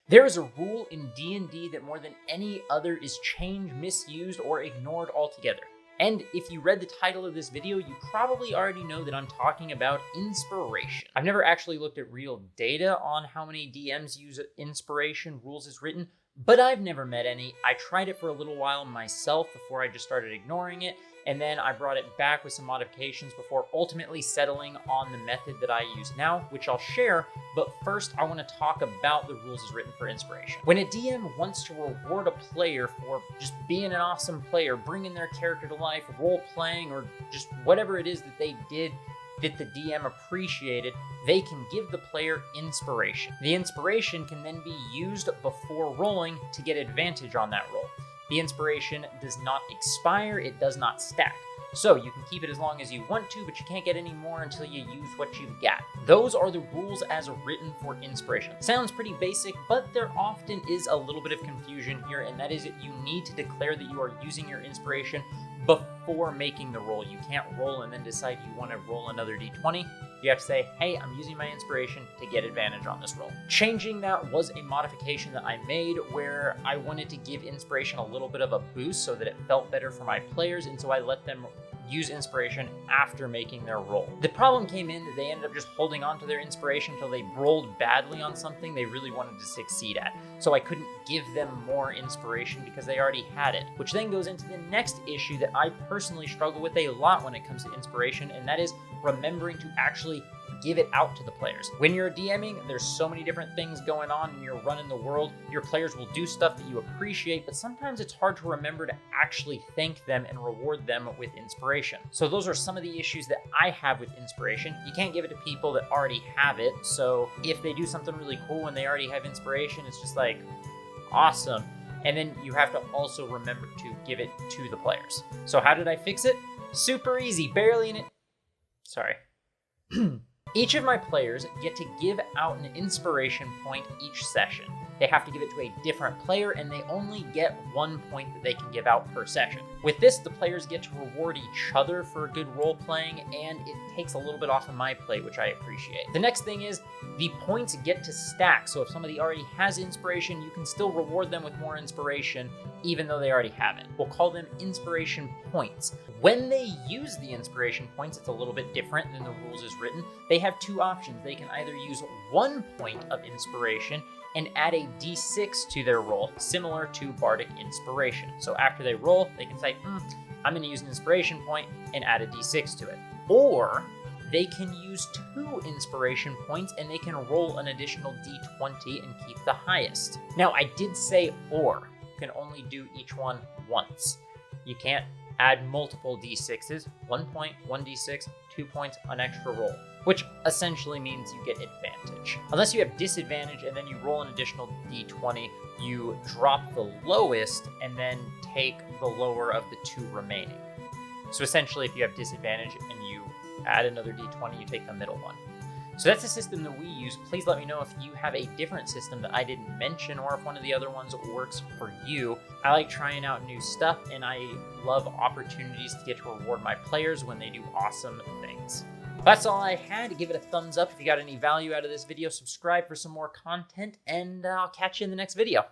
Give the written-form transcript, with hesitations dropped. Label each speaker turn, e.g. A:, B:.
A: There is a rule in D&D that more than any other is changed, misused, or ignored altogether. And if you read the title of this video, you probably already know that I'm talking about inspiration. I've never actually looked at real data on how many DMs use inspiration rules as written, but I've never met any. I tried it for a little while myself before I just started ignoring it, and then I brought it back with some modifications before ultimately settling on the method that I use now, which I'll share. But first, I want to talk about the rules as written for inspiration. When a DM wants to reward a player for just being an awesome player, bringing their character to life, role-playing, or just whatever it is that they did that the DM appreciated, they can give the player inspiration. The inspiration can then be used before rolling to get advantage on that roll. The inspiration does not expire, it does not stack. So you can keep it as long as you want to, but you can't get any more until you use what you've got. Those are the rules as written for inspiration. Sounds pretty basic, but there often is a little bit of confusion here, and that is that you need to declare that you are using your inspiration before making the roll. You can't roll and then decide you want to roll another d20. You have to say, hey, I'm using my inspiration to get advantage on this roll. Changing that was a modification that I made where I wanted to give inspiration a little bit of a boost so that it felt better for my players, and so I let them use inspiration after making their roll. The problem came in that they ended up just holding on to their inspiration until they rolled badly on something they really wanted to succeed at. So I couldn't give them more inspiration because they already had it, which then goes into the next issue that I personally struggle with a lot when it comes to inspiration, and that is remembering to actually give it out to the players. When you're DMing, there's so many different things going on and you're running the world. Your players will do stuff that you appreciate, but sometimes it's hard to remember to actually thank them and reward them with inspiration. So those are some of the issues that I have with inspiration. You can't give it to people that already have it. So if they do something really cool and they already have inspiration, it's just like, awesome. And then you have to also remember to give it to the players. So how did I fix it? Super easy, barely in it. Sorry. Each of my players get to give out an inspiration point each session. They have to give it to a different player, and they only get 1 point that they can give out per session. With this, the players get to reward each other for good role playing, and it takes a little bit off of my plate, which I appreciate. The next thing is the points get to stack. So if somebody already has inspiration, you can still reward them with more inspiration, even though they already have it. We'll call them inspiration points. When they use the inspiration points, it's a little bit different than the rules is written. They have two options. They can either use 1 point of inspiration and add a d6 to their roll, similar to Bardic Inspiration. So after they roll, they can say, I'm going to use an inspiration point and add a d6 to it. Or they can use 2 inspiration points and they can roll an additional d20 and keep the highest. Now, I did say or. You can only do each one once. You can't add multiple d6s, 1 point, 1 d6, 2 points, an extra roll, which essentially means you get advantage. Unless you have disadvantage and then you roll an additional d20, you drop the lowest and then take the lower of the 2 remaining. So essentially, if you have disadvantage and you add another d20, you take the middle one. So that's the system that we use. Please let me know if you have a different system that I didn't mention or if one of the other ones works for you. I like trying out new stuff, and I love opportunities to get to reward my players when they do awesome things. That's all I had. Give it a thumbs up if you got any value out of this video. Subscribe for some more content, and I'll catch you in the next video.